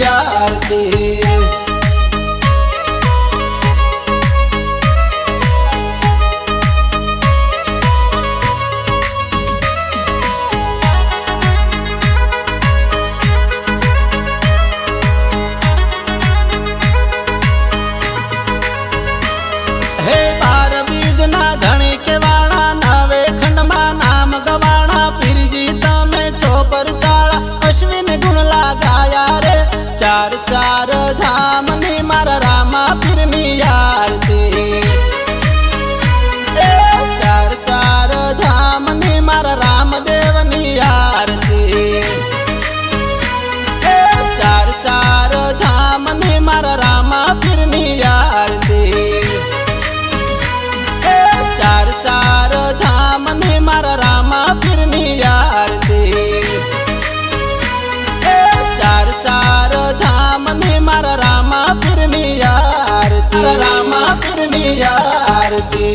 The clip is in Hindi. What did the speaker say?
आरती। हे 12 बीजना धणी के वाणा नवे खंड मा नाम गवाणा पीरजी तमे चोपर चाला अश्विन गुण लगाया रे। चार चार धाम नी मारा रामा पीरनी आरती। ए चार चार धाम नी मारा रामदेव नी आरती। ए चार चार धाम नी मारा रामा पीरनी आरती। चार चार धाम ने मारा रामा पीरनी आरती। चार चार धाम ने मारा रामा पीरनी आरती। रामा पीरनी आरती।